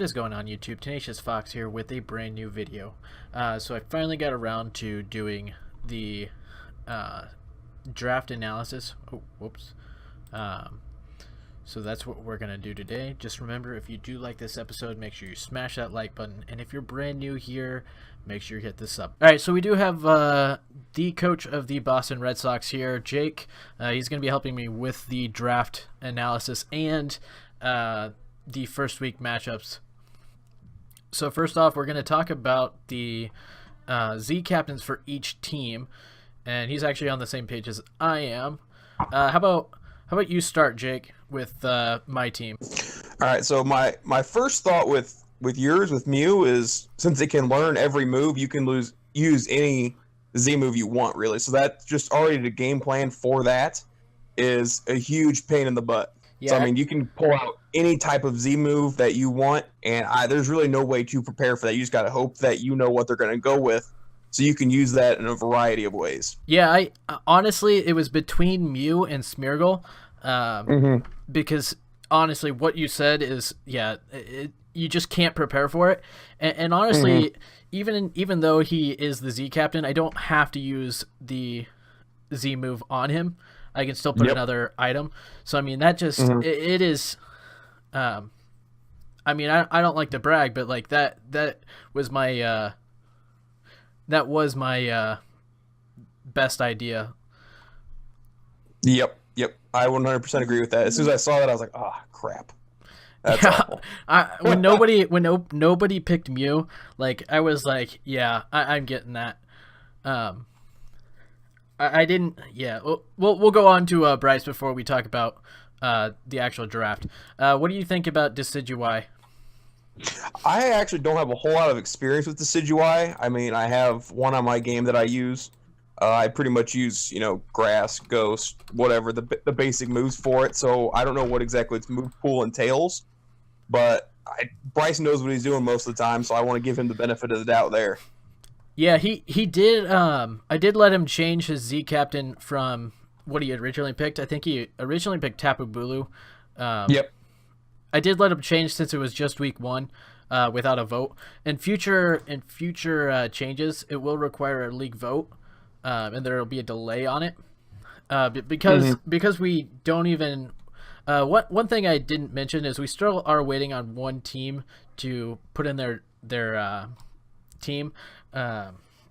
is going on YouTube? Tenacious Fox here with a brand new video. So I finally got around to doing the draft analysis. Oh, whoops. So that's what we're going to do today. Just remember, if you do like this episode, make sure you smash that like button. And if you're brand new here, make sure you hit this up. All right, so we do have the coach of the Boston Red Sox here, Jake. He's going to be helping me with the draft analysis and the first week matchups. So first off, we're going to talk about the Z captains for each team. And he's actually on the same page as I am. How about you start, Jake, with my team? All right, so my first thought with yours, with Mew, is since it can learn every move, you can use any Z move you want, really. So that's just already the game plan for that is a huge pain in the butt. Yeah. So, I mean, you can pull out any type of Z move that you want, and there's really no way to prepare for that. You just got to hope that you know what they're going to go with, so you can use that in a variety of ways. Yeah, I honestly, it was between Mew and Smeargle, because honestly, what you said is, you just can't prepare for it. And honestly, even though he is the Z captain, I don't have to use the Z move on him. I can still put another item. So I mean, that just it is. I mean, I don't like to brag, but like that was my best idea. Yep. I 100% agree with that. As soon as I saw that, I was like, "Ah, crap." That's awful. When nobody picked Mew, like I was like, "Yeah, I'm getting that." I didn't. Yeah, we'll go on to Bryce before we talk about the actual draft. What do you think about Decidueye? I actually don't have a whole lot of experience with Decidueye. I mean, I have one on my game that I use. I pretty much use, grass, ghost, whatever, the basic moves for it. So I don't know what exactly its move pool entails. But Bryce knows what he's doing most of the time, so I want to give him the benefit of the doubt there. Yeah, he did. I did let him change his Z captain from what he originally picked. I think he originally picked Tapu Bulu. Yep. I did let him change since it was just week 1, without a vote. In future changes, it will require a league vote, and there will be a delay on it, because we don't even. One thing I didn't mention is we still are waiting on one team to put in their team.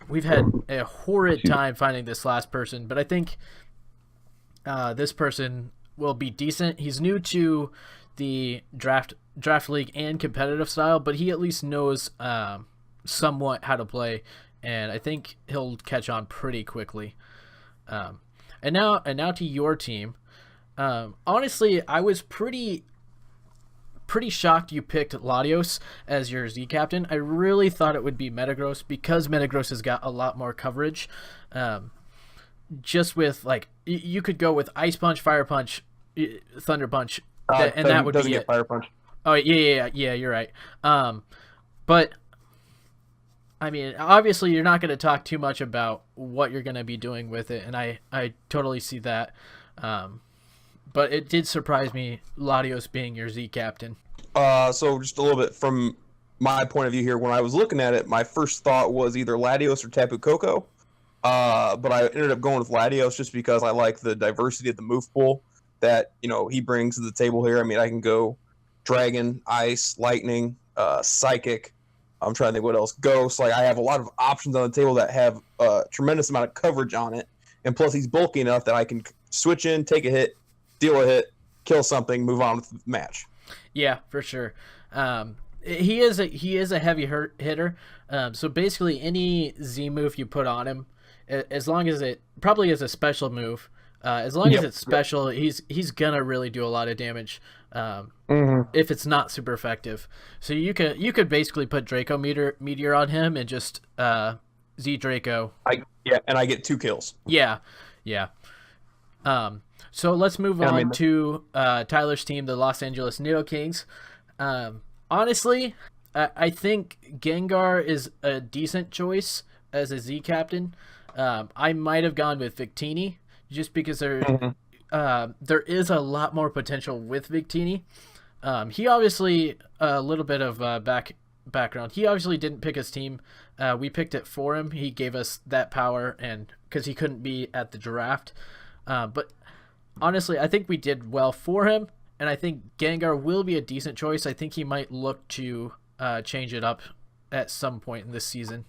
We've had a horrid time finding this last person, but I think this person will be decent. He's new to the draft league and competitive style, but he at least knows somewhat how to play, and I think he'll catch on pretty quickly. And now to your team. Honestly, I was pretty shocked you picked Latios as your Z captain. I really thought it would be Metagross because Metagross has got a lot more coverage. Just with, like, you could go with Ice Punch, Fire Punch, Thunder Punch, and that would doesn't be get it. Fire Punch. Oh, yeah, you're right. But, I mean, obviously you're not going to talk too much about what you're going to be doing with it, and I totally see that. But it did surprise me, Latios being your Z captain. So just a little bit from my point of view here, when I was looking at it, my first thought was either Latios or Tapu Koko. But I ended up going with Latios just because I like the diversity of the move pool that, he brings to the table here. I mean, I can go Dragon, Ice, Lightning, Psychic. I'm trying to think what else. Ghost. Like, I have a lot of options on the table that have a tremendous amount of coverage on it. And plus, he's bulky enough that I can switch in, take a hit, deal a hit, kill something, move on with the match. Yeah, for sure. He is a heavy hitter. So basically, any Z move you put on him, as long as it probably is a special move, as long as it's special, he's gonna really do a lot of damage. If it's not super effective, so you could basically put Draco Meteor on him and just Z Draco. And I get 2 kills. Yeah. So let's move on to Tyler's team, the Los Angeles Nido-Kings. Honestly, I think Gengar is a decent choice as a Z captain. I might have gone with Victini just because there is a lot more potential with Victini. He obviously a little bit of background. He obviously didn't pick his team. We picked it for him. He gave us that power, and because he couldn't be at the draft. But honestly, I think we did well for him, and I think Gengar will be a decent choice. I think he might look to change it up at some point in this season.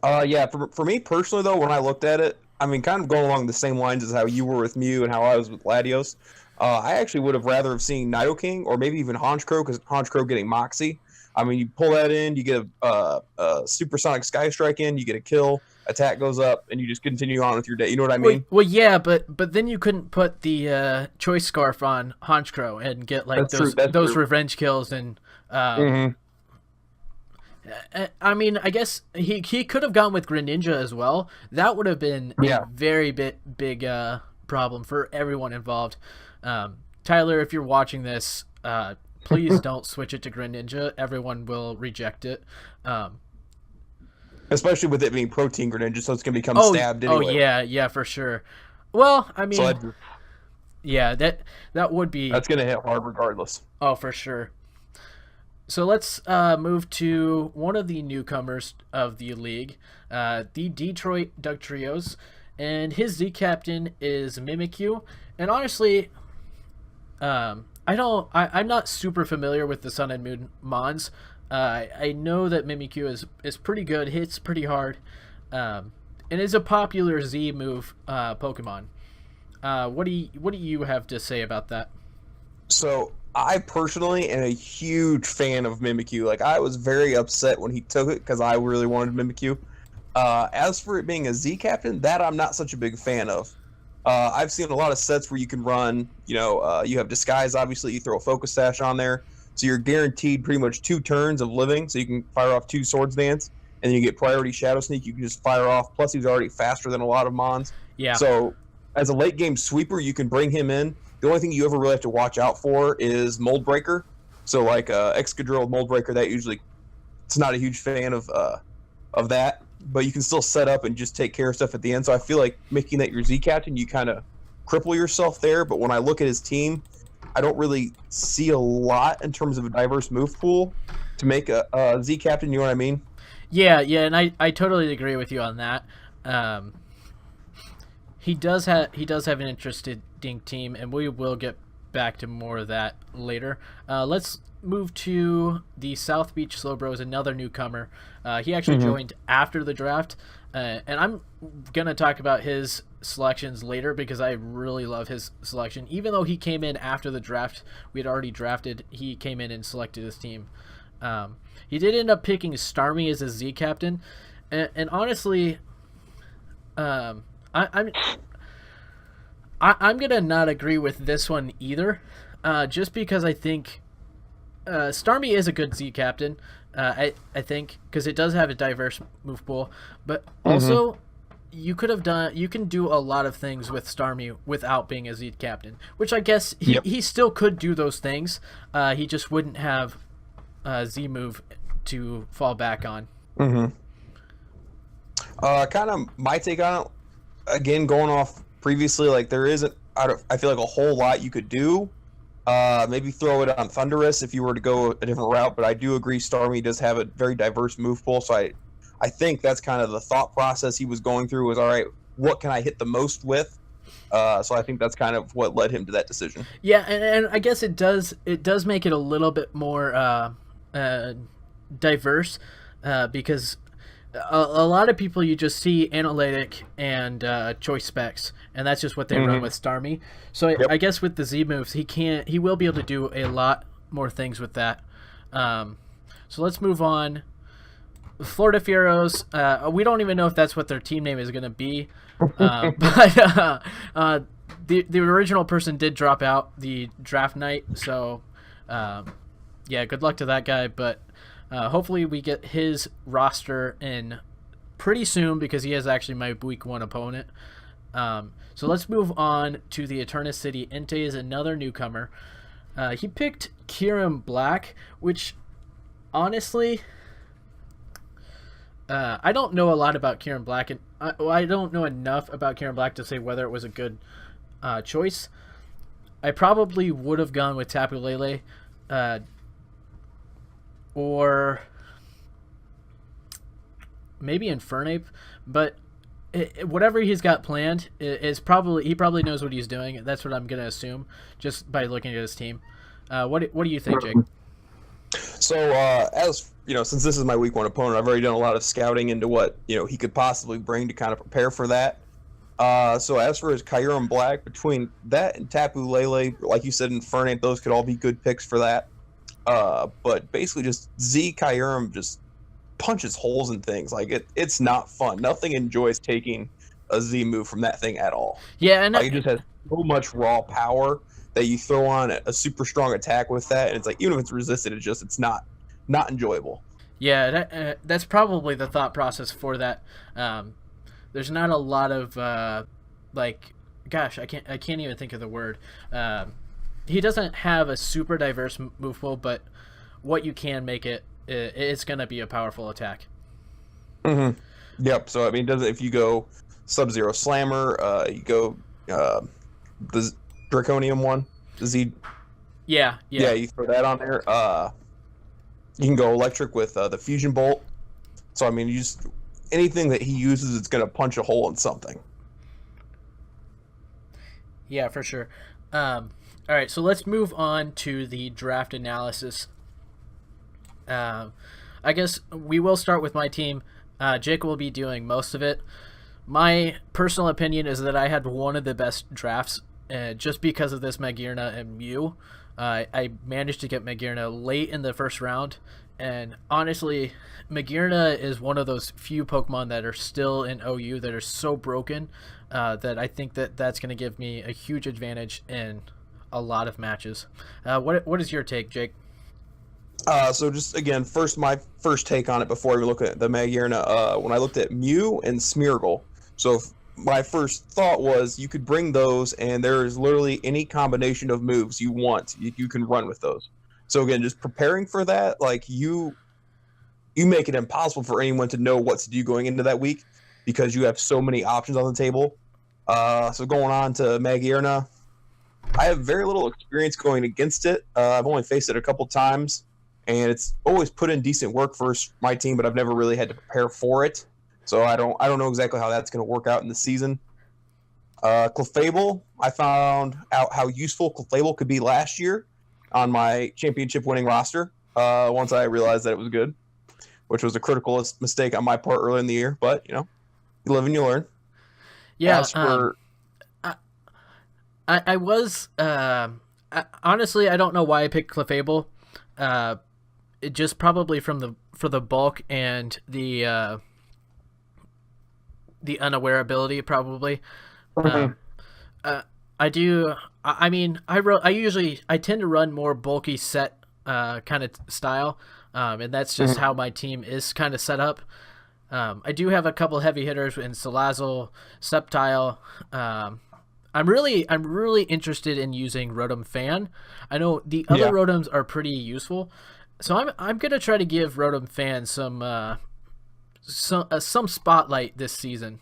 Yeah, for me personally, though, when I looked at it, I mean, kind of going along the same lines as how you were with Mew and how I was with Latios, I actually would have rather have seen Nidoking or maybe even Honchkrow, because Honchkrow getting Moxie. I mean, you pull that in, you get a Supersonic Sky Strike in, you get a kill, attack goes up, and you just continue on with your day. You know what I mean? Well, yeah, but then you couldn't put the Choice Scarf on Honchkrow and get like those revenge kills and. I mean, I guess he could have gone with Greninja as well. That would have been a very big problem for everyone involved. Tyler, if you're watching this, please don't switch it to Greninja. Everyone will reject it. Especially with it being Protein Greninja, so it's going to become stabbed anyway. Oh, yeah, for sure. Well, I mean, yeah, that would be... That's going to hit hard regardless. Oh, for sure. So let's move to one of the newcomers of the league, the Detroit Duck Trios, and his Z captain is Mimikyu. And honestly, I'm not super familiar with the Sun and Moon Mons. I know that Mimikyu is pretty good, hits pretty hard, and is a popular Z move Pokemon. What do you have to say about that? So I personally am a huge fan of Mimikyu. Like, I was very upset when he took it because I really wanted Mimikyu. As for it being a Z captain, that I'm not such a big fan of. I've seen a lot of sets where you can run, you have Disguise, obviously, you throw a Focus Sash on there, so you're guaranteed pretty much 2 turns of living, so you can fire off 2 Swords Dance, and then you get Priority Shadow Sneak, you can just fire off, plus he's already faster than a lot of Mons. Yeah. So, as a late game sweeper, you can bring him in. The only thing you ever really have to watch out for is Mold Breaker. So, like, Excadrill with Mold Breaker, that usually, it's not a huge fan of that. But you can still set up and just take care of stuff at the end. So I feel like making that your Z captain, you kind of cripple yourself there. But when I look at his team, I don't really see a lot in terms of a diverse move pool to make a Z captain. You know what I mean? Yeah, and I totally agree with you on that. He does have an interesting team, and we will get back to more of that later. Let's move to the South Beach Slowbros, another newcomer. He actually joined after the draft, and I'm gonna talk about his selections later because I really love his selection. Even though he came in after the draft, we had already drafted, he came in and selected his team. He did end up picking Starmie as his Z captain, and honestly, I'm gonna not agree with this one either, just because I think Starmie is a good Z captain. I think because it does have a diverse move pool, but also you can do a lot of things with Starmie without being a Z captain, which I guess he still could do those things. He just wouldn't have a Z move to fall back on. Kind of my take on it, again, going off previously, like there isn't, I feel like a whole lot you could do. Maybe throw it on Thundurus if you were to go a different route, but I do agree Starmie does have a very diverse move pool, so I think that's kind of the thought process he was going through was, all right, what can I hit the most with? So I think that's kind of what led him to that decision. Yeah, and I guess it does make it a little bit more diverse, because a lot of people you just see analytic and choice specs, and that's just what they run with Starmie. So I guess with the Z moves, he will be able to do a lot more things with that. So let's move on. Florida Fieros, we don't even know if that's what their team name is going to be, but the original person did drop out the draft night, so yeah, good luck to that guy, but hopefully we get his roster in pretty soon because he is actually my week 1 opponent. So let's move on to the Eternus City. Entei is another newcomer. He picked Kyurem Black, which honestly, I don't know a lot about Kyurem Black, and I don't know enough about Kyurem Black to say whether it was a good choice. I probably would have gone with Tapu Lele, or maybe Infernape, but whatever he's got planned is probably he probably knows what he's doing. That's what I'm gonna assume just by looking at his team. What do you think, Jake? So as you know, since this is my week 1 opponent, I've already done a lot of scouting into what he could possibly bring to kind of prepare for that. So as for his Kyurem Black, between that and Tapu Lele, like you said, Infernape, those could all be good picks for that. But basically, just Z Kyurem just punches holes in things. Like it's not fun. Nothing enjoys taking a Z move from that thing at all. Yeah, and like, it just has so much raw power that you throw on a super strong attack with that, and it's like even if it's resisted, it's not enjoyable. Yeah, that's probably the thought process for that. There's not a lot of gosh, I can't even think of the word. He doesn't have a super diverse move pool, but what you can make it's going to be a powerful attack. Mm-hmm. Yep. So I mean, if you go Sub-Zero Slammer, you go the Draconium one, the Z. Yeah. You throw that on there. You can go electric with the Fusion Bolt. So I mean, you just anything that he uses, it's going to punch a hole in something. Yeah, for sure. All right, so let's move on to the draft analysis. I guess we will start with my team. Jake will be doing most of it. My personal opinion is that I had one of the best drafts just because of this Magearna and Mew. I managed to get Magearna late in the first round, and honestly, Magearna is one of those few Pokemon that are still in OU that are so broken that I think that's going to give me a huge advantage in a lot of matches. What is your take, Jake? So just again, my first take on it before we look at the Magearna, when I looked at Mew and Smeargle. So my first thought was you could bring those, and there is literally any combination of moves you want. You can run with those. So again, just preparing for that, like you make it impossible for anyone to know what to do going into that week because you have so many options on the table. So going on to Magearna, I have very little experience going against it. I've only faced it a couple times, and it's always put in decent work for my team, but I've never really had to prepare for it. So I don't know exactly how that's going to work out in the season. Clefable, I found out how useful Clefable could be last year on my championship winning roster once I realized that it was good, which was a critical mistake on my part early in the year. But, you live and you learn. Yeah, I was honestly, I don't know why I picked Clefable. It just probably for the bulk and the unawareability probably. Mm-hmm. I tend to run more bulky set kind of style, and that's just how my team is kind of set up. I do have a couple heavy hitters in Salazzle, Sceptile. I'm really interested in using Rotom Fan. I know the other Rotoms are pretty useful, so I'm gonna try to give Rotom Fan some spotlight this season.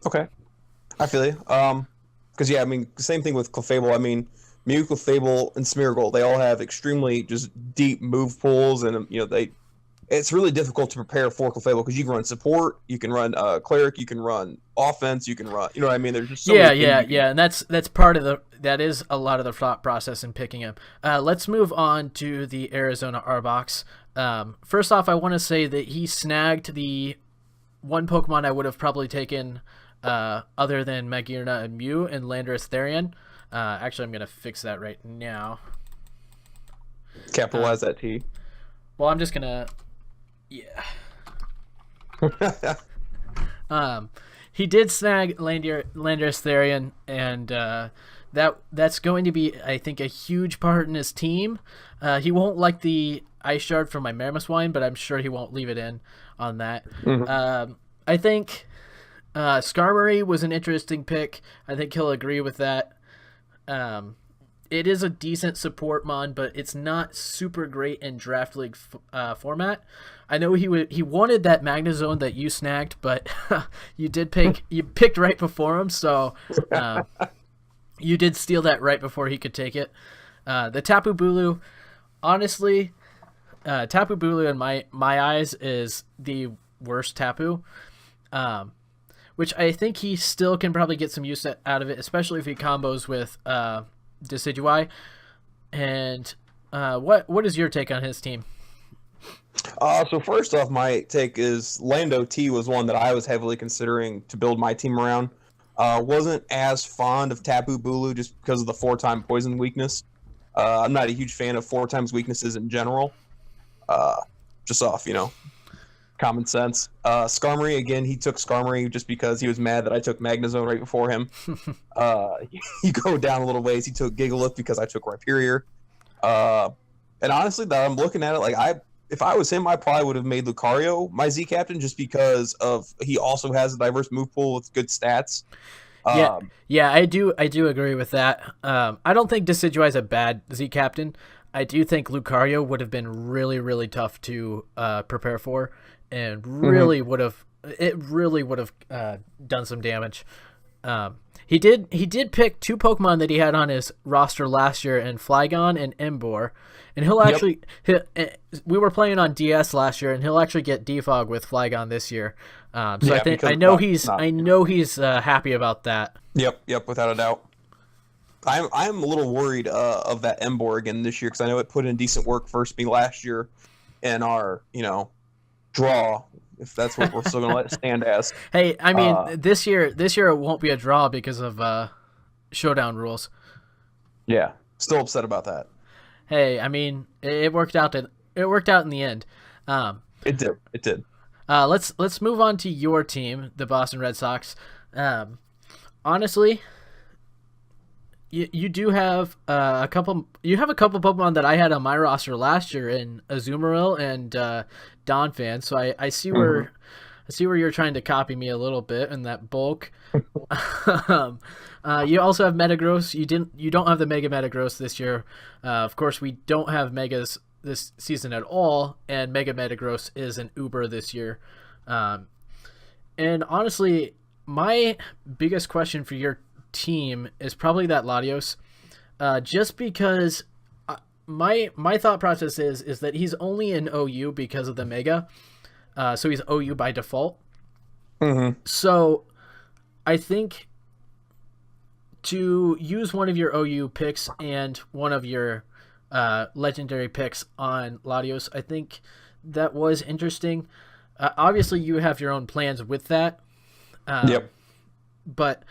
Okay, I feel you. Because same thing with Clefable. I mean, Mew, Clefable, and Smeargle, they all have extremely just deep move pools, and it's really difficult to prepare for Clefable because you can run support, you can run cleric, you can run offense, you can run. You know what I mean? There's just so many things and that's part of that is a lot of the thought process in picking him. Let's move on to the Arizona Arbok. First off, I want to say that he snagged the one Pokemon I would have probably taken other than Magearna and Mew and Landorus Therian. Actually, I'm going to fix that right now. Capitalize that T. Well, I'm just going to... Yeah. He did snag Landorus Therian, and that's going to be, I think, a huge part in his team. He won't like the Ice Shard from my Mamoswine, but I'm sure he won't leave it in on that. Mm-hmm. I think Skarmory was an interesting pick. I think he'll agree with that. It is a decent support mon, but it's not super great in draft league format. I know he wanted that Magnezone that you snagged, but you picked right before him. So You did steal that right before he could take it. The Tapu Bulu, honestly, Tapu Bulu in my eyes is the worst Tapu, which I think he still can probably get some use out of it, especially if he combos with Decidueye. And what is your take on his team? So first off, my take is Lando T was one that I was heavily considering to build my team around. Wasn't as fond of Tapu Bulu just because of the 4-time poison weakness. I'm not a huge fan of 4 times weaknesses in general. Just off, common sense. Skarmory, again, he took Skarmory just because he was mad that I took Magnezone right before him. You go down a little ways, he took Gigalith because I took Rhyperior. And honestly, that I'm looking at it, if I was him, I probably would have made Lucario my Z captain just because of he also has a diverse move pool with good stats. Yeah, I do agree with that. I don't think Decidueye is a bad Z captain. I do think Lucario would have been really, really tough to prepare for, and really would have done some damage. He did pick 2 Pokemon that he had on his roster last year, in Flygon and Emboar, and he'll actually we were playing on DS last year, and he'll actually get Defog with Flygon this year. I know he's happy about that. Yep, without a doubt. I'm a little worried of that Emboar again this year because I know it put in decent work versus me last year in our draw, if that's what we're still gonna let it stand as. Hey, I mean this year it won't be a draw because of showdown rules. Yeah, still upset about that. Hey, I mean it worked out in the end. It did. Let's move on to your team, the Boston Red Sox. Honestly, you do have a couple. You have a couple Pokemon that I had on my roster last year in Azumarill and Donphan. So I see where you're trying to copy me a little bit in that bulk. You also have Metagross. You don't have the Mega Metagross this year. Of course, we don't have Megas this season at all, and Mega Metagross is an Uber this year. And honestly, my biggest question for your team is probably that Latios, just because my thought process is that he's only in OU because of the Mega, so he's OU by default. So I think to use one of your OU picks and one of your legendary picks on Latios, I think that was interesting. Obviously you have your own plans with that, but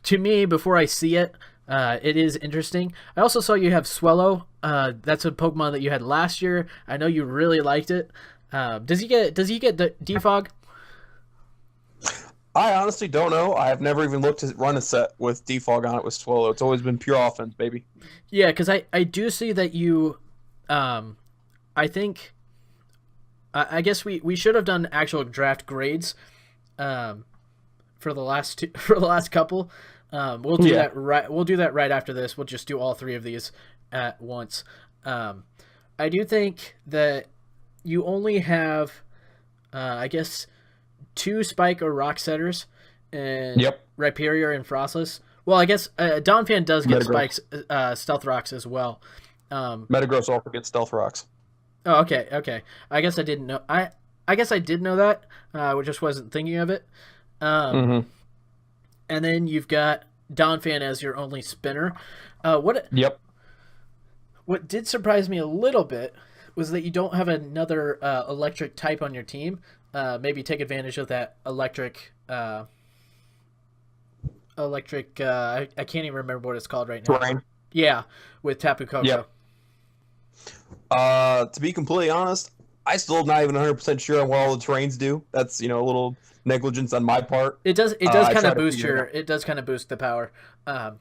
to me, before I see it, it is interesting. I also saw you have Swellow. That's a Pokemon that you had last year. I know you really liked it. Does he get the Defog? I honestly don't know. I have never even looked to run a set with Defog on it with Swellow. It's always been pure offense, baby. Yeah, because I do see that you. I think. I guess we should have done actual draft grades. For the last couple. We'll do that right. We'll do that right after this. We'll just do all 3 of these at once. I do think that you only have, I guess, 2 Spike or Rock Setters, and Rhyperior and Frostless. Well, I guess Donphan does get Spikes, Stealth Rocks as well. Metagross also gets Stealth Rocks. Oh, okay. I guess I didn't know. I guess I did know that. I just wasn't thinking of it. And then you've got Donphan as your only spinner. What did surprise me a little bit was that you don't have another electric type on your team. Maybe take advantage of that electric. I can't even remember what it's called right now. Terrain. Yeah, with Tapu Koko. Yep. To be completely honest, I still am not even 100% sure on what all the terrains do. That's a little negligence on my part. It does kind of boost the power. But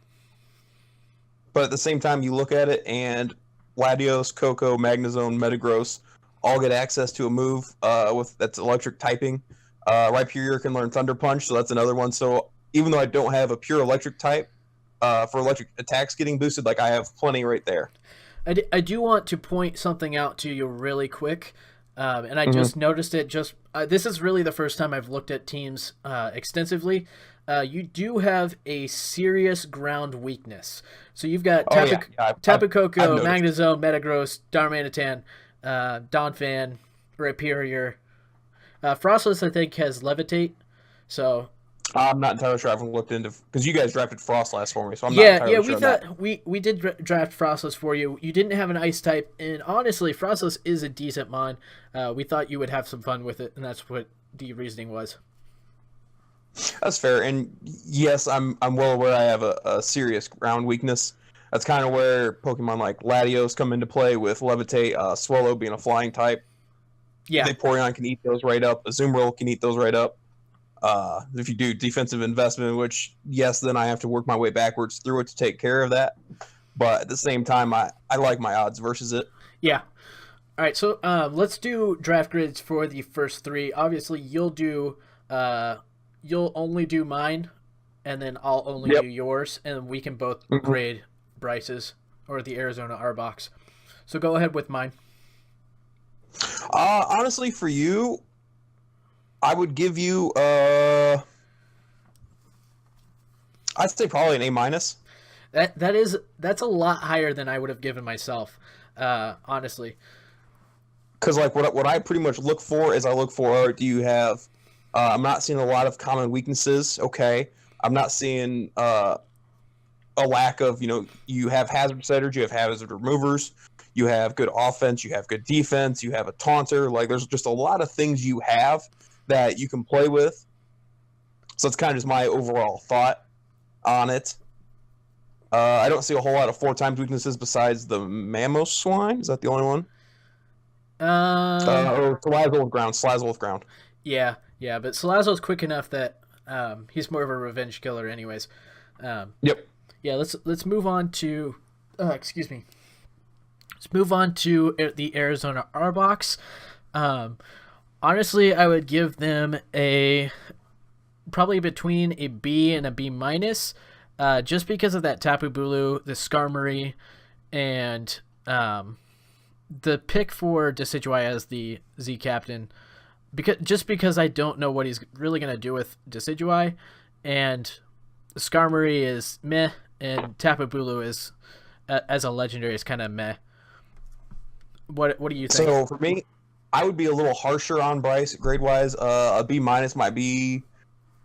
at the same time, you look at it, and Latios, Koko, Magnezone, Metagross all get access to a move that's electric typing. Rhyperior can learn Thunder Punch, so that's another one. So even though I don't have a pure electric type for electric attacks getting boosted, I have plenty right there. I do want to point something out to you really quick, and I just noticed it. This is really the first time I've looked at teams extensively. you do have a serious ground weakness. So you've got Oh yeah, Tapu I've Koko, noticed. Magnezone, Metagross, Darmanitan, Donphan, Rhyperior. Frostless, I think, has Levitate. So I'm not entirely sure. I haven't looked into because you guys drafted Frost last for me, so I'm not yeah, entirely we sure on that. thought we did draft Frostless for you. You didn't have an Ice type, and honestly, Frostless is a decent mon. We thought you would have some fun with it, and that's what the reasoning was. That's fair, and yes, I'm well aware I have a serious ground weakness. That's kind of where Pokemon like Latios come into play with Levitate, Swallow being a flying type. Yeah, Vaporeon can eat those right up. Azumarill can eat those right up. If you do defensive investment, which yes, then I have to work my way backwards through it to take care of that. But at the same time, I like my odds versus it. yeah. All right, so let's do draft grids for the first three. Obviously, you'll only do mine, and then I'll only Yep. do yours, and we can both Mhm. grade Bryce's or the Arizona R box. So go ahead with mine. Honestly, for you, I would give you I'd say probably an A minus. That's a lot higher than I would have given myself, honestly. Because like what I pretty much look for is I look for, do you have I'm not seeing a lot of common weaknesses. Okay, I'm not seeing a lack of, you have hazard setters, you have hazard removers, you have good offense, you have good defense, you have a taunter. Like there's just a lot of things you have that you can play with. So it's kind of just my overall thought on it. I don't see a whole lot of 4x weaknesses besides the Mamoswine. Is that the only one? Or Salazzle with ground. Yeah, yeah, but Salazzle's quick enough that he's more of a revenge killer, anyways. Yep. Yeah, let's move on to. Excuse me. Let's move on to the Arizona R box. Honestly, I would give them probably between a B and a B minus, just because of that Tapu Bulu, the Skarmory, and the pick for Decidueye as the Z captain. Because I don't know what he's really gonna do with Decidueye, and Skarmory is meh, and Tapu Bulu is as a legendary is kind of meh. What do you think? So for me, I would be a little harsher on Bryce grade wise. A B minus might be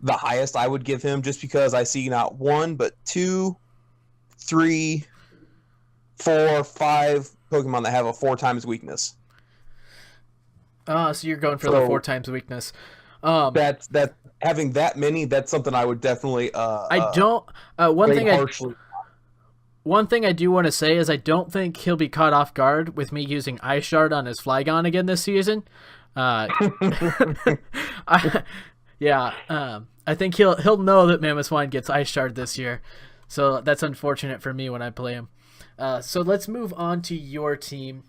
the highest I would give him, just because I see not one but 2, 3, 4, 5 Pokemon that have a 4x weakness. So you're going for the 4x weakness. That's having that many. That's something I would definitely. I don't. One thing I do want to say is I don't think he'll be caught off guard with me using Ice Shard on his Flygon again this season. I think he'll know that Mamoswine gets Ice Shard this year, so that's unfortunate for me when I play him. So let's move on to your team.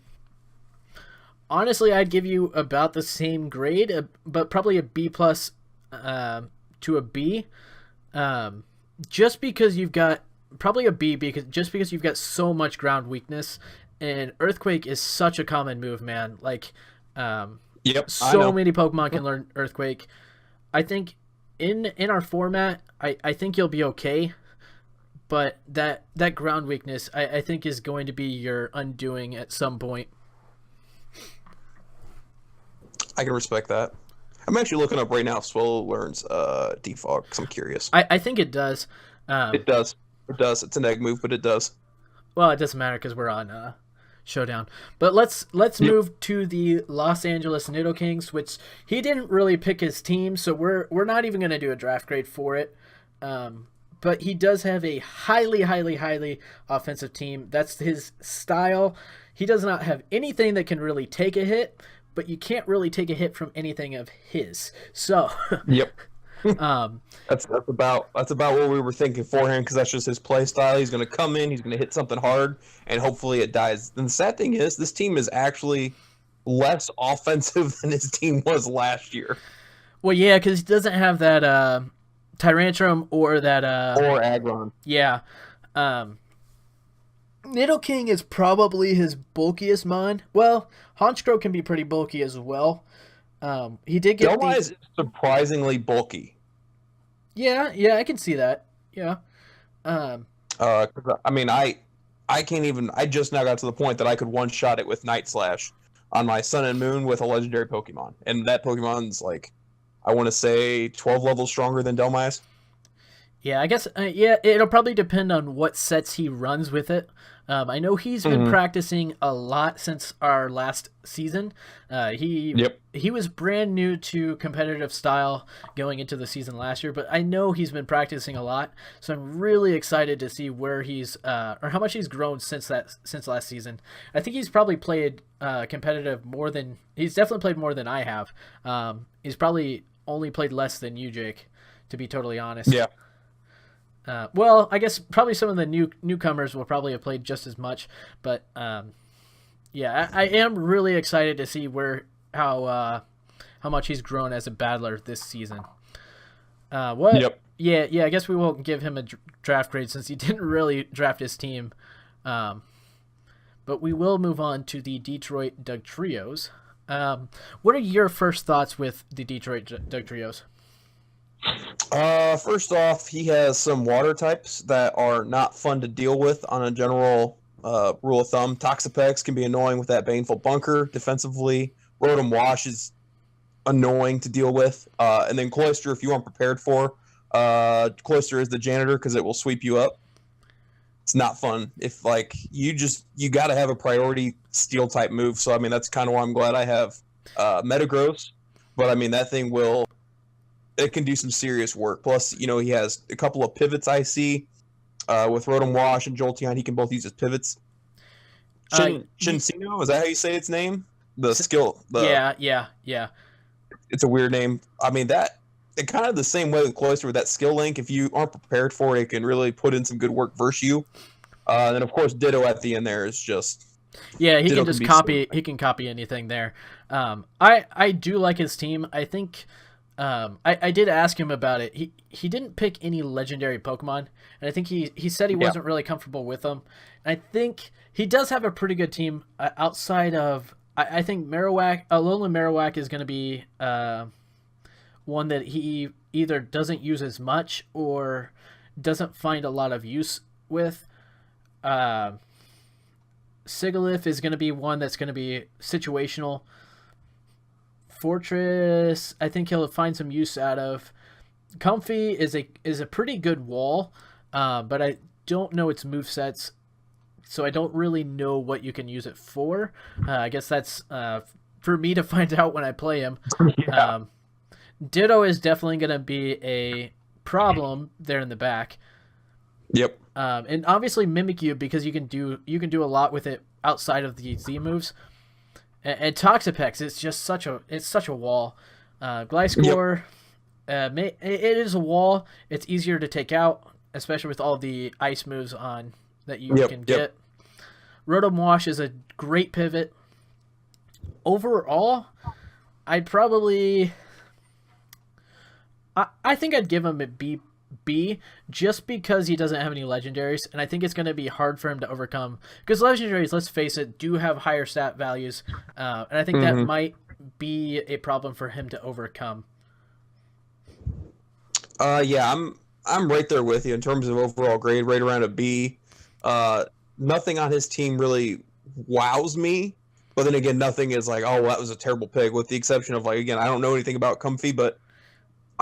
Honestly, I'd give you about the same grade, but probably a B plus to a B, just because you've got probably a B because you've got so much ground weakness, and Earthquake is such a common move, man. Like, yep, so many Pokemon can learn Earthquake. I think in our format, I think you'll be okay, but that ground weakness I think is going to be your undoing at some point. I can respect that. I'm actually looking up right now if Swallow learns Defog, because I'm curious. I think it does. It does. It does. It's an egg move, but it does. Well, it doesn't matter because we're on Showdown. But let's move to the Los Angeles Nidokings, which he didn't really pick his team, so we're not even going to do a draft grade for it. But he does have a highly, highly, highly offensive team. That's his style. He does not have anything that can really take a hit, but you can't really take a hit from anything of his. So, yep. That's about what we were thinking for him, because that's just his play style. He's going to come in, he's going to hit something hard, and hopefully it dies. And the sad thing is, this team is actually less offensive than his team was last year. Well, yeah, because he doesn't have that Tyrantrum or that or Aggron. Yeah. Nidoking is probably his bulkiest mon. Well, Honchkrow can be pretty bulky as well. He did get Delma is surprisingly bulky. Yeah, I can see that. Yeah. Um, 'Cause, I mean, I can't even. I just now got to the point that I could one shot it with Night Slash on my Sun and Moon with a legendary Pokemon, and that Pokemon's like, I want to say 12 levels stronger than Delmice. Yeah, I guess. Yeah, it'll probably depend on what sets he runs with it. I know he's been Mm-hmm. practicing a lot since our last season. He Yep. he was brand new to competitive style going into the season last year, but I know he's been practicing a lot. So I'm really excited to see where he's or how much he's grown since last season. I think he's probably played competitive more than he's definitely played more than I have. He's probably only played less than you, Jake, to be totally honest. Yeah. Well, I guess probably some of the newcomers will probably have played just as much, but yeah, I am really excited to see how much he's grown as a battler this season. What? Yep. Yeah. I guess we won't give him a draft grade since he didn't really draft his team, but we will move on to the Detroit Doug Trios. What are your first thoughts with the Detroit Doug Trios? First off, he has some water types that are not fun to deal with on a general rule of thumb. Toxapex can be annoying with that Baneful Bunker defensively. Rotom Wash is annoying to deal with. And then Cloyster, if you aren't prepared for, Cloyster is the janitor because it will sweep you up. It's not fun. If like you got to have a priority steel type move. So I mean that's kind of why I'm glad I have Metagross. But I mean that thing it can do some serious work. Plus, he has a couple of pivots I see with Rotom Wash and Jolteon. He can both use as pivots. Shinsino, is that how you say its name? The skill. Yeah. It's a weird name. I mean, kind of the same way with Cloyster with that skill link. If you aren't prepared for it, it can really put in some good work versus you. And then, of course, Ditto at the end there is just... Yeah, he Ditto can just be copy. silly. He can copy anything there. I do like his team. I think I did ask him about it. He didn't pick any legendary Pokemon, and I think he said he wasn't really comfortable with them. And I think he does have a pretty good team outside of. I think Alolan Marowak is going to be one that he either doesn't use as much or doesn't find a lot of use with. Sigilyph is going to be one that's going to be situational. Fortress, I think he'll find some use out of. Comfy is a pretty good wall, but I don't know its movesets, so I don't really know what you can use it for. I guess that's for me to find out when I play him. Yeah. Ditto is definitely going to be a problem there in the back. Yep. And obviously Mimikyu, because you can do a lot with it outside of the Z moves. And Toxapex, it's just such a wall. Gliscor, it is a wall. It's easier to take out, especially with all the ice moves on that you can get. Rotom Wash is a great pivot. Overall, I'd probably, I think I'd give him a B just because he doesn't have any legendaries, and I think it's going to be hard for him to overcome because legendaries, let's face it, do have higher stat values, and I think that might be a problem for him to overcome. Yeah, I'm right there with you in terms of overall grade, right around a B. Nothing on his team really wows me, but then again, nothing is like, oh, that was a terrible pick, with the exception of, like, again, I don't know anything about Comfy, but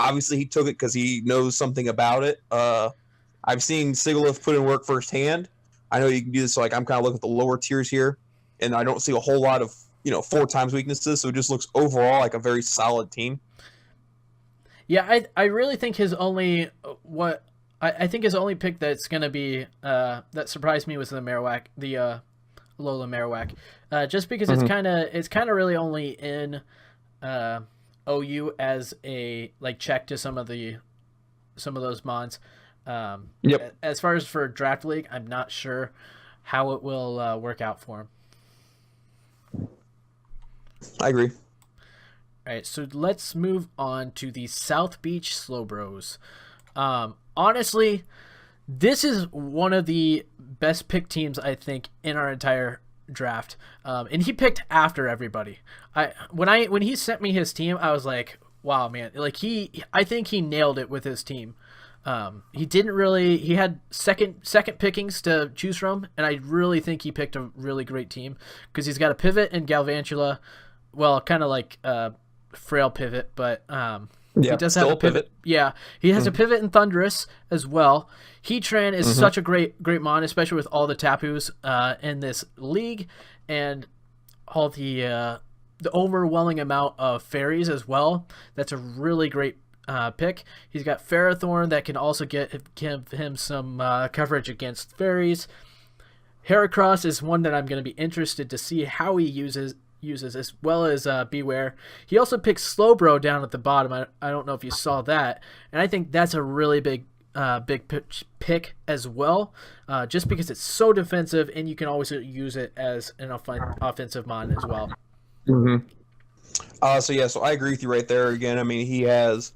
obviously he took it because he knows something about it. I've seen Sigilyph put in work firsthand. I know you can do this, so like I'm kind of looking at the lower tiers here, and I don't see a whole lot of 4x weaknesses, so it just looks overall like a very solid team. Yeah, I really think his only I think his only pick that's gonna be that surprised me was the Marowak, the Alola Marowak, just because it's kind of really only in OU as a check to some of those mons. As far as for draft league, I'm not sure how it will work out for him. I agree. All right, so let's move on to the South Beach Slowbros. Honestly, this is one of the best pick teams I think in our entire draft, and he picked after everybody. When he sent me his team, I was like, Wow, man! Like I think he nailed it with his team. He didn't really. He had second pickings to choose from, and I really think he picked a really great team because he's got a pivot in Galvantula. Well, kind of like frail pivot, but he does have a pivot. Yeah, he has a pivot in Thundurus as well. Heatran is such a great mon, especially with all the Tapus in this league, and all the overwhelming amount of fairies as well. That's a really great pick. He's got Ferrothorn that can also give him some coverage against fairies. Heracross is one that I'm going to be interested to see how he uses as well as Beware. He also picks Slowbro down at the bottom. I don't know if you saw that, and I think that's a really big pick as well, just because it's so defensive and you can always use it as an offensive mon as well. So I agree with you right there. Again, I mean, he has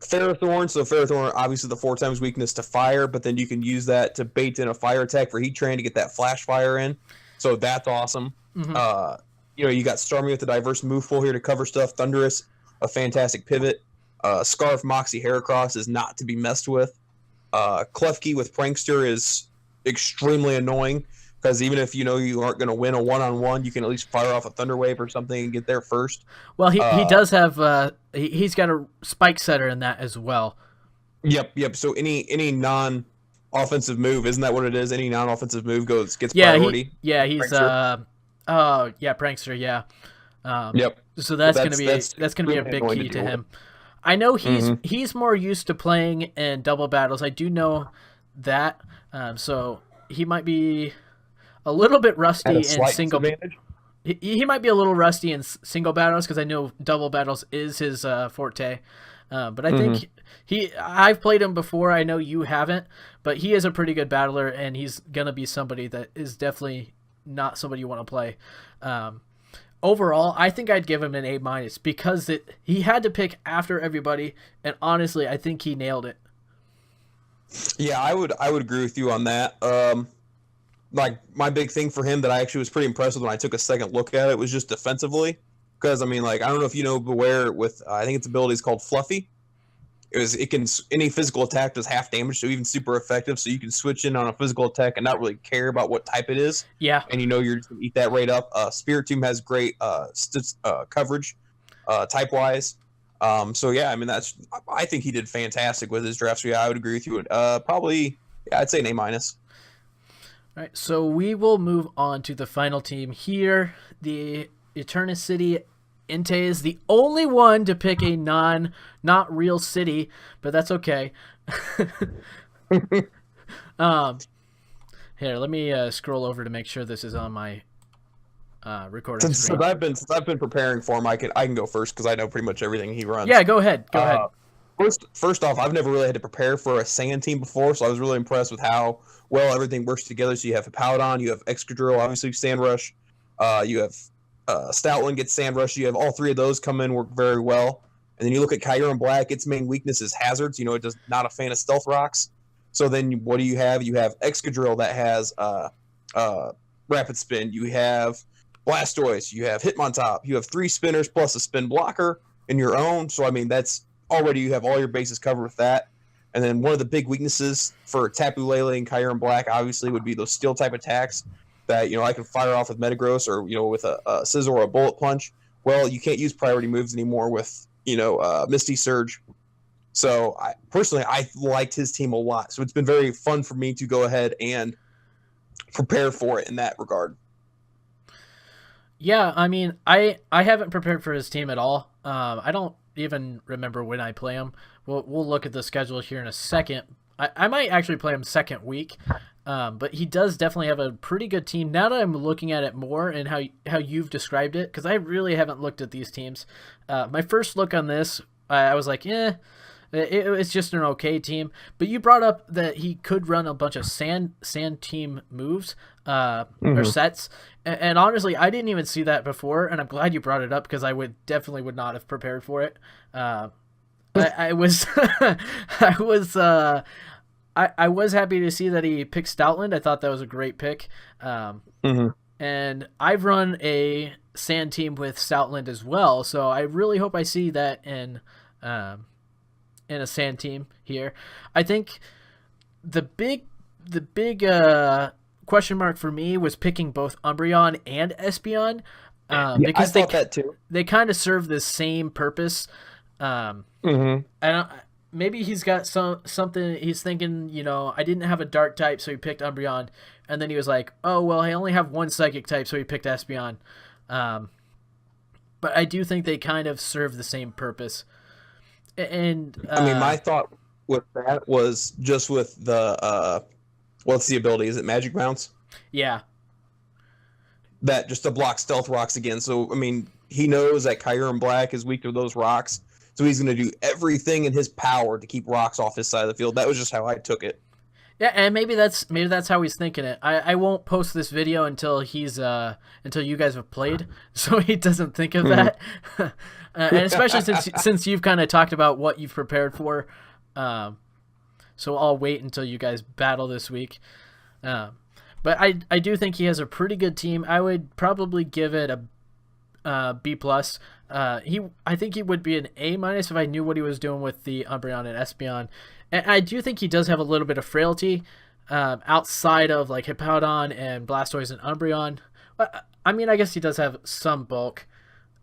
Ferrothorn, so Ferrothorn obviously the 4 times weakness to fire, but then you can use that to bait in a fire attack for Heatran to get that flash fire in. So that's awesome. You got Starmie with the diverse move pool here to cover stuff. Thundurus, a fantastic pivot. Scarf, Moxie, Heracross is not to be messed with. Klefki with Prankster is extremely annoying because even if you aren't going to win a one-on-one, you can at least fire off a Thunder Wave or something and get there first. Well, he does have he's got a Spike Setter in that as well. Yep. So any non-offensive move, isn't that what it is? Any non-offensive move gets priority. He's Prankster. Prankster. Yeah. So that's gonna be a big key to him. I know he's more used to playing in double battles. I do know that. So he might be a little bit rusty in single. He might be a little rusty in single battles because I know double battles is his forte. But I think I've played him before. I know you haven't, but he is a pretty good battler, and he's gonna be somebody that is definitely not somebody you want to play. Overall, I think I'd give him an A- because he had to pick after everybody, and honestly, I think he nailed it. Yeah, I would agree with you on that. Like my big thing for him that I actually was pretty impressed with when I took a second look at it was just defensively, because I mean, like, I don't know if you know Beware with I think its ability is called Fluffy. It can any physical attack does half damage, so even super effective. So you can switch in on a physical attack and not really care about what type it is. Yeah, and you're just gonna eat that right up. Spiritomb has great coverage, type wise. So yeah, I mean I think he did fantastic with his draft. So yeah, I would agree with you. Probably I'd say an A-. All right, so we will move on to the final team here. The Eternity Entei is the only one to pick a not real city, but that's okay. Here, let me scroll over to make sure this is on my recording screen. Since I've been preparing for him, I can go first because I know pretty much everything he runs. Yeah, go ahead. Go ahead. First off, I've never really had to prepare for a sand team before, so I was really impressed with how well everything works together. So you have Hippowdon, you have Excadrill, obviously Sand Rush, you have Stoutland gets Sand Rush. You have all 3 of those come in, work very well. And then you look at Kyurem Black, its main weakness is hazards. It does not a fan of stealth rocks. So then what do you have? You have Excadrill that has Rapid Spin. You have Blastoise. You have Hitmontop. You have 3 spinners plus a spin blocker in your own. So, I mean, that's already you have all your bases covered with that. And then one of the big weaknesses for Tapu Lele and Kyurem Black, obviously, would be those steel type attacks that, I can fire off with Metagross or, with a Scissor or a Bullet Punch. Well, you can't use priority moves anymore with, Misty Surge. So, I liked his team a lot. So, it's been very fun for me to go ahead and prepare for it in that regard. Yeah, I mean, I haven't prepared for his team at all. I don't even remember when I play him. We'll look at the schedule here in a second. I might actually play him second week, but he does definitely have a pretty good team. Now that I'm looking at it more and how you've described it, because I really haven't looked at these teams. My first look on this, I was like, it's just an okay team. But you brought up that he could run a bunch of sand team moves or sets. And honestly, I didn't even see that before, and I'm glad you brought it up because I definitely would not have prepared for it. I was I was happy to see that he picked Stoutland. I thought that was a great pick. And I've run a sand team with Stoutland as well, so I really hope I see that in a sand team here. I think the big question mark for me was picking both Umbreon and Espeon, because I thought that too. They kind of serve the same purpose. I don't. Maybe he's got something. He's thinking, I didn't have a dark type, so he picked Umbreon, and then he was like, oh well, I only have one psychic type, so he picked Espeon. But I do think they kind of serve the same purpose. And I mean, my thought with that was just with the what's the ability? Is it Magic Bounce? Yeah. That just to block Stealth Rocks again. So I mean, he knows that Kyurem Black is weak to those rocks, so he's going to do everything in his power to keep rocks off his side of the field. That was just how I took it. Yeah, and maybe that's how he's thinking it. I won't post this video until until you guys have played, so he doesn't think of that. And especially since you've kind of talked about what you've prepared for, so I'll wait until you guys battle this week. But I do think he has a pretty good team. I would probably give it a B+. I think he would be an A- if I knew what he was doing with the Umbreon and Espeon. And I do think he does have a little bit of frailty outside of like Hippowdon and Blastoise and Umbreon. I mean, I guess he does have some bulk.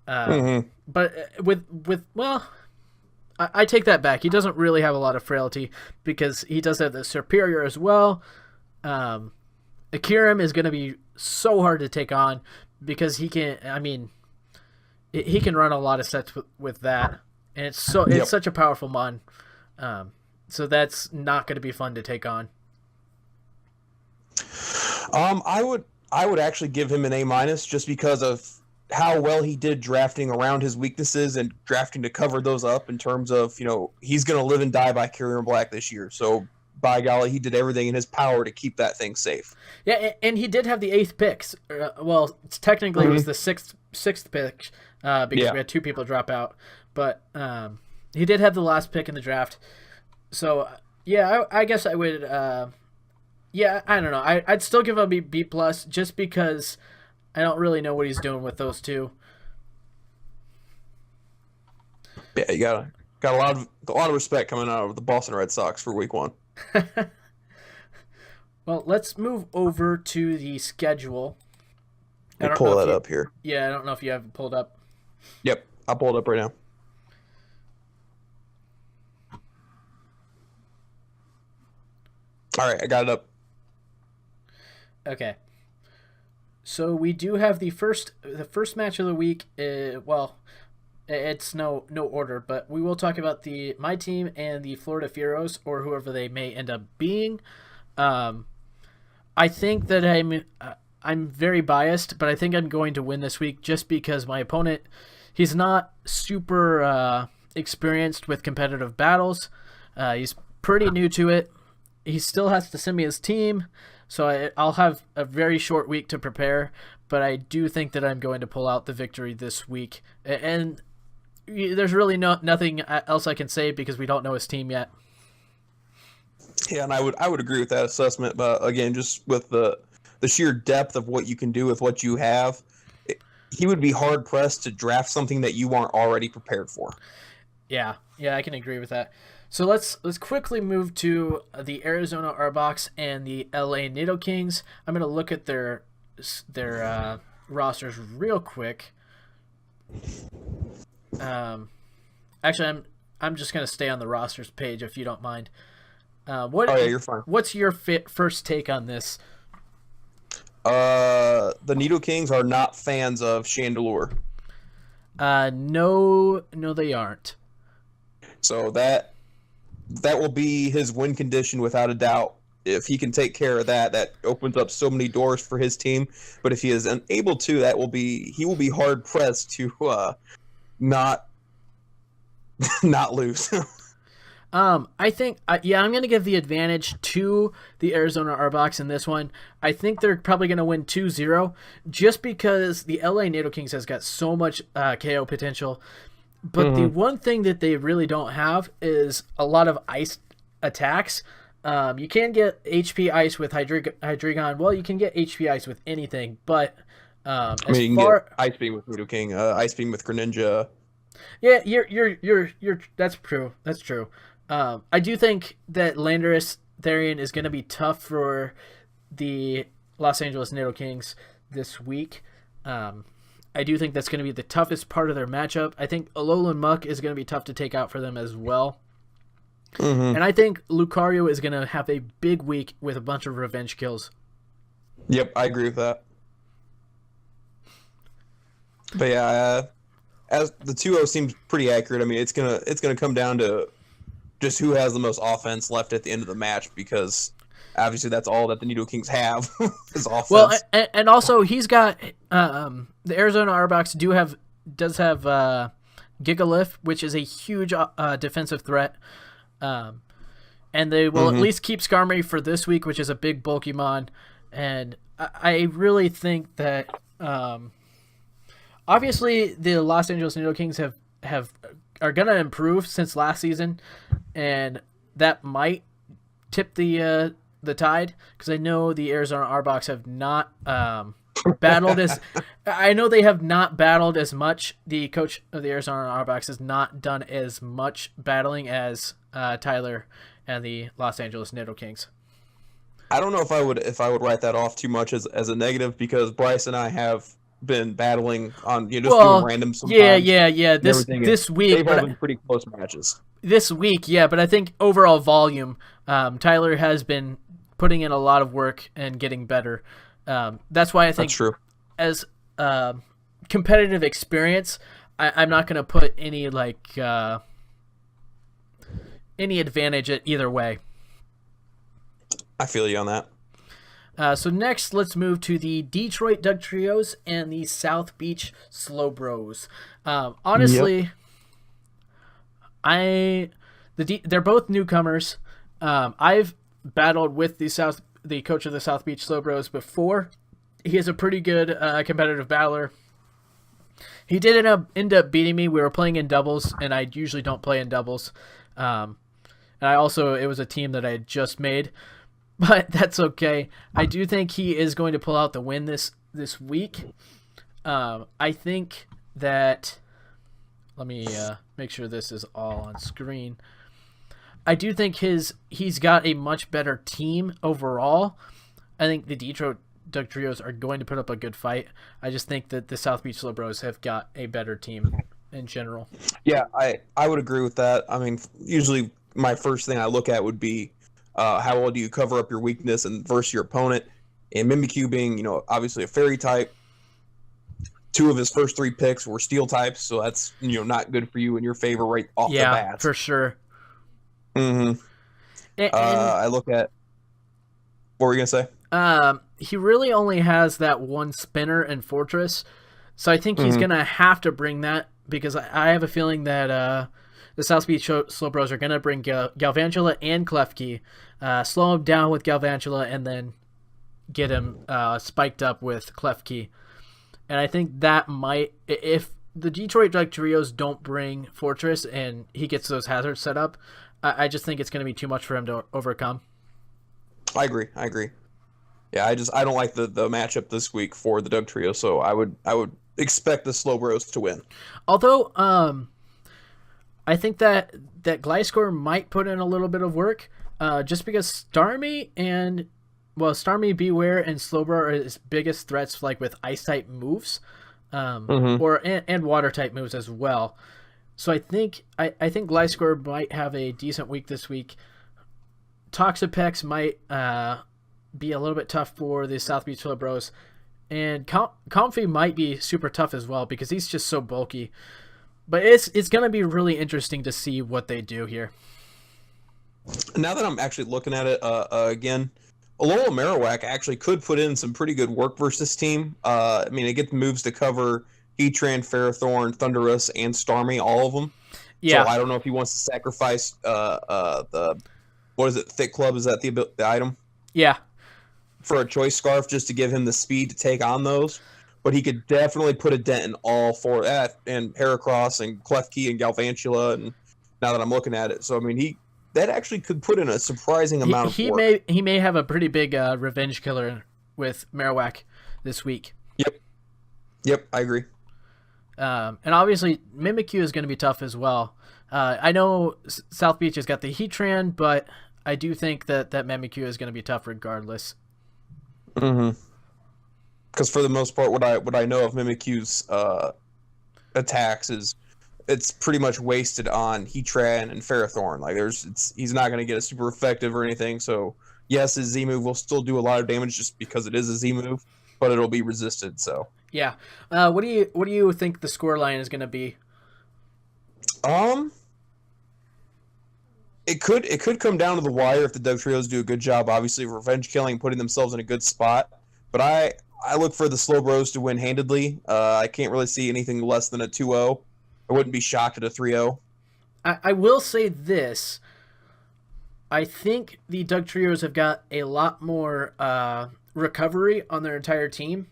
But I take that back. He doesn't really have a lot of frailty because he does have the Superior as well. Akiram is going to be so hard to take on because he can run a lot of sets with that. And it's such a powerful mon. So that's not going to be fun to take on. I would actually give him an A- just because of how well he did drafting around his weaknesses and drafting to cover those up in terms of, he's going to live and die by Kyurem Black this year. So by golly, he did everything in his power to keep that thing safe. Yeah, and he did have the 8th picks. Well, technically it was the sixth pick because we had 2 people drop out. But he did have the last pick in the draft. So, yeah, I guess I would, I don't know. I'd still give him a B+ just because I don't really know what he's doing with those 2. Yeah, you got a lot of respect coming out of the Boston Red Sox for week 1. Well, let's move over to the schedule. I'll pull that up here. Yeah, I don't know if you have it pulled up. Yep, I'll pull it up right now. All right, I got it up. Okay. So we do have the first match of the week. It's no order, but we will talk about my team and the Florida Furos, or whoever they may end up being. I think that I'm very biased, but I think I'm going to win this week just because my opponent, he's not super experienced with competitive battles. He's pretty new to it. He still has to send me his team, so I'll have a very short week to prepare, but I do think that I'm going to pull out the victory this week. And there's really nothing else I can say because we don't know his team yet. Yeah, and I would agree with that assessment, but again, just with the sheer depth of what you can do with what you have, he would be hard pressed to draft something that you aren't already prepared for. Yeah, I can agree with that. So let's quickly move to the Arizona Arbox and the LA Nidokings. I'm going to look at their rosters real quick. Actually, I'm just going to stay on the rosters page if you don't mind. You're fine. What's your first take on this? The Nidokings are not fans of Chandelure. No, they aren't. So that will be his win condition without a doubt. If he can take care of that, that opens up so many doors for his team. But if he is unable to, he will be hard pressed to not lose. I think, I'm going to give the advantage to the Arizona Arbox in this one. I think they're probably going to win 2-0 just because the LA Nidokings has got so much KO potential. But the one thing that they really don't have is a lot of ice attacks. You can get HP Ice with Hydreigon. Well, you can get HP Ice with anything, but I mean, you can get Ice Beam with Nidoking, Ice Beam with Greninja. Yeah, you're. That's true. That's true. I do think that Landorus Therian is going to be tough for the Los Angeles Nidokings this week. I do think that's going to be the toughest part of their matchup. I think Alolan Muck is going to be tough to take out for them as well. Mm-hmm. And I think Lucario is going to have a big week with a bunch of revenge kills. Yep, I agree with that. But yeah, as the 2-0 seems pretty accurate. I mean, it's gonna come down to just who has the most offense left at the end of the match, because obviously that's all that the Nidokings have is offense. Well, and also he's got the Arizona Arbox does have Gigalith, which is a huge defensive threat. And they will at least keep Skarmory for this week, which is a big Pokemon. And I really think that obviously the Los Angeles Nidokings are gonna improve since last season, and that might tip the tide, because I know the Arizona Arbox have not battled as I know they have not battled as much. The coach of the Arizona Arbox has not done as much battling as Tyler and the Los Angeles Nidokings. I don't know if I would write that off too much as a negative, because Bryce and I have been battling on doing random sometimes. Yeah. This week they've all been pretty close matches. This week, yeah, but I think overall volume, Tyler has been putting in a lot of work and getting better. That's why I think that's true. As competitive experience, I'm not going to put any any advantage at either way. I feel you on that. So next, let's move to the Detroit Dugtrios and the South Beach Slowbros. Honestly, they're both newcomers. I've battled with the coach of the South Beach Slowbros before. He is a pretty good competitive battler. He did end up beating me. We were playing in doubles, and I usually don't play in doubles. And it was a team that I had just made. But that's okay. I do think he is going to pull out the win this week. I think that... Let me make sure this is all on screen. I do think he's got a much better team overall. I think the Detroit Dugtrios are going to put up a good fight. I just think that the South Beach Slowbros have got a better team in general. Yeah, I would agree with that. I mean, usually my first thing I look at would be how well do you cover up your weakness and versus your opponent. And Mimikyu being, obviously a fairy type. 2 of his first 3 picks were steel types, so that's not good for you in your favor right off the bat. Yeah, for sure. Mm-hmm. I look at... What were you going to say? He really only has that one spinner and Fortress, so I think he's going to have to bring that, because I have a feeling that the South Beach Slowbros are going to bring Galvantula and Klefki, slow him down with Galvantula, and then get him spiked up with Klefki. And I think that might, if the Detroit Dugtrios don't bring Fortress and he gets those hazards set up, I just think it's going to be too much for him to overcome. I agree. Yeah, I don't like the matchup this week for the Dugtrio, so I would expect the Slowbros to win. Although, I think that Gliscor might put in a little bit of work, just because Starmie, Beware, and Slowbro are his biggest threats, like with Ice-type moves, and Water-type moves as well. So I think Gliscor might have a decent week this week. Toxapex might be a little bit tough for the South Beach Slowbros, and Comfy might be super tough as well, because he's just so bulky. But it's going to be really interesting to see what they do here. Now that I'm actually looking at it again, Alola Marowak actually could put in some pretty good work versus this team. I mean, it gets moves to cover Heatran, Ferrothorn, Thundurus, and Starmie, all of them. Yeah. So I don't know if he wants to sacrifice Thick Club? Is that the item? Yeah. For a Choice Scarf, just to give him the speed to take on those. But he could definitely put a dent in all 4 and Heracross and Klefki and Galvantula, and now that I'm looking at it. So I mean that actually could put in a surprising amount of work. He may have a pretty big revenge killer with Marowak this week. Yep, I agree. And obviously, Mimikyu is going to be tough as well. I know South Beach has got the Heatran, but I do think that Mimikyu is going to be tough regardless. Mm-hmm. Because for the most part, what I know of Mimikyu's attacks is it's pretty much wasted on Heatran and Ferrothorn. Like he's not going to get a super effective or anything. So yes, his Z move will still do a lot of damage just because it is a Z move, but it'll be resisted. So yeah, what do you think the score line is going to be? It could come down to the wire if the Dugtrios do a good job, obviously revenge killing, putting themselves in a good spot. But I look for the Slowbros to win handedly. I can't really see anything less than a 2-0. I wouldn't be shocked at a 3-0. I will say this. I think the Dugtrios have got a lot more recovery on their entire team.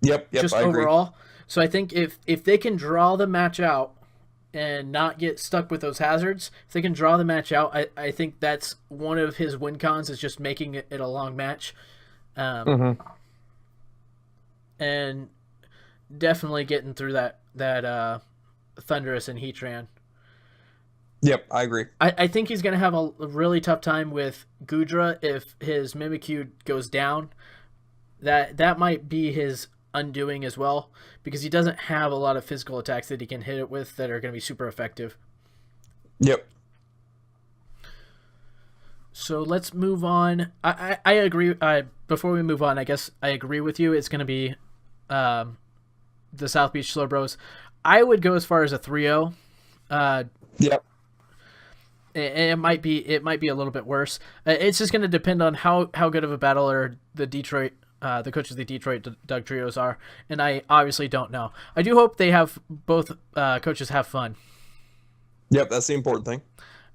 Yep, just I overall. agree. So I think if they can draw the match out and not get stuck with those hazards, if they can draw the match out, I think that's one of his win cons is just making it a long match. And definitely getting through that Thundurus and Heatran. Yep, I agree. I think he's going to have a really tough time with Goodra if his Mimikyu goes down. That might be his undoing as well, because he doesn't have a lot of physical attacks that he can hit it with that are going to be super effective. Yep. So let's move on. I agree. Before we move on, I guess I agree with you. It's going to be the South Beach Slowbros. I would go as far as a 3-0. Yep. It might be a little bit worse. It's just going to depend on how good of a battler the coaches of the Detroit Dugtrios are, and I obviously don't know. I do hope they have both coaches have fun. Yep, that's the important thing.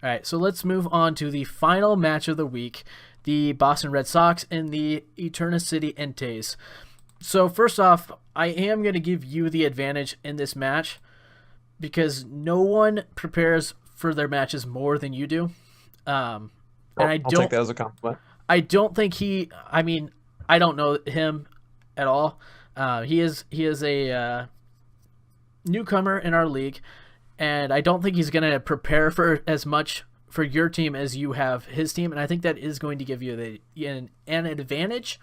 All right, so let's move on to the final match of the week, the Boston Red Sox and the Eternal City Entes. So first off, I am going to give you the advantage in this match because no one prepares for their matches more than you do. And I'll take that as a compliment. I don't think I don't know him at all. He is a newcomer in our league, and I don't think he's going to prepare for as much for your team as you have his team, and I think that is going to give you an advantage.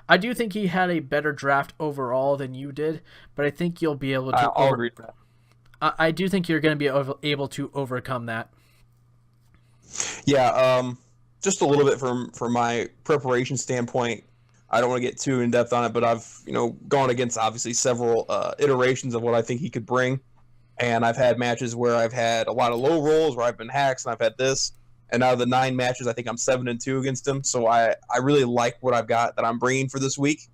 I do think he had a better draft overall than you did, but I think you'll be able to. I'll agree with that. I do think you're going to be able to overcome that. Yeah, just a little bit from my preparation standpoint. I don't want to get too in depth on it, but I've gone against obviously several iterations of what I think he could bring, and I've had matches where I've had a lot of low rolls where I've been hacks, and I've had this. And out of the 9 matches, I think I'm 7-2 against him. So I really like what I've got that I'm bringing for this week,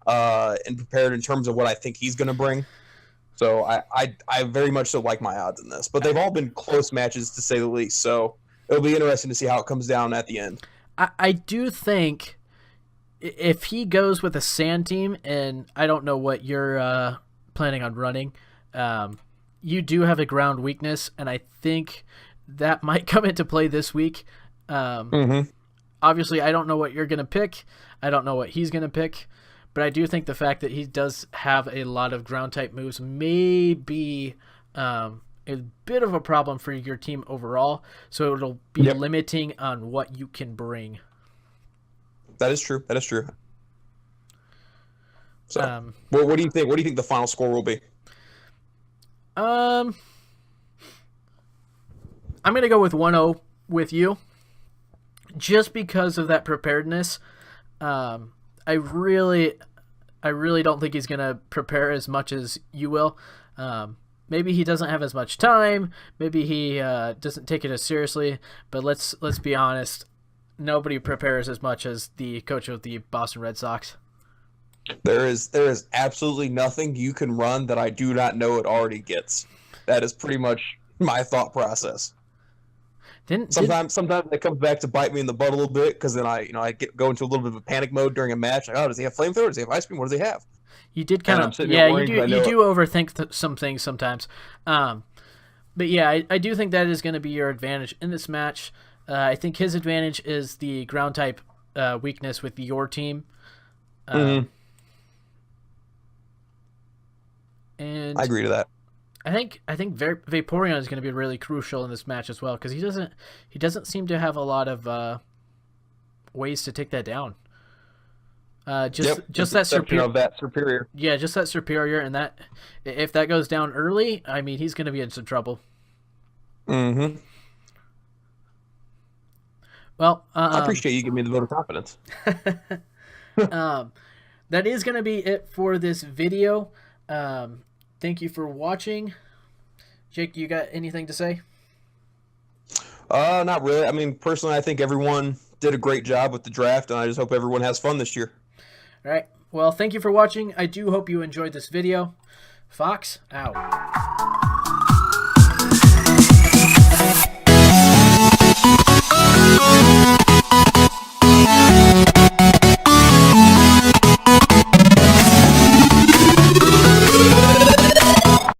and prepared in terms of what I think he's going to bring. So I very much so like my odds in this. But they've all been close matches to say the least. So it'll be interesting to see how it comes down at the end. I do think if he goes with a sand team, and I don't know what you're planning on running, you do have a ground weakness, and I think that might come into play this week. Obviously, I don't know what you're going to pick. I don't know what he's going to pick. But I do think the fact that he does have a lot of ground-type moves may be a bit of a problem for your team overall. So it'll be limiting on what you can bring. That is true. So, what do you think? What do you think the final score will be? I'm going to go with 1-0 with you, just because of that preparedness. I really don't think he's going to prepare as much as you will. Maybe he doesn't have as much time. Maybe he doesn't take it as seriously. But let's be honest. Nobody prepares as much as the coach of the Boston Red Sox. There is absolutely nothing you can run that I do not know it already gets. That is pretty much my thought process. Sometimes it comes back to bite me in the butt a little bit, because then I go into a little bit of a panic mode during a match. Like, does he have flamethrower? Does he have ice cream? What does he have? You did kind of, you do overthink some things sometimes. But yeah, I do think that is going to be your advantage in this match. I think his advantage is the ground type weakness with your team. And I agree to that. I think Vaporeon is going to be really crucial in this match as well, because he doesn't seem to have a lot of ways to take that down. Just that superior. Yeah, just that superior, and that if that goes down early, I mean, he's going to be in some trouble. Mm-hmm. Well, I appreciate you giving me the vote of confidence. That is going to be it for this video. Thank you for watching. Jake, you got anything to say? Not really. I mean, personally, I think everyone did a great job with the draft, and I just hope everyone has fun this year. All right. Well, thank you for watching. I do hope you enjoyed this video. Fox, out.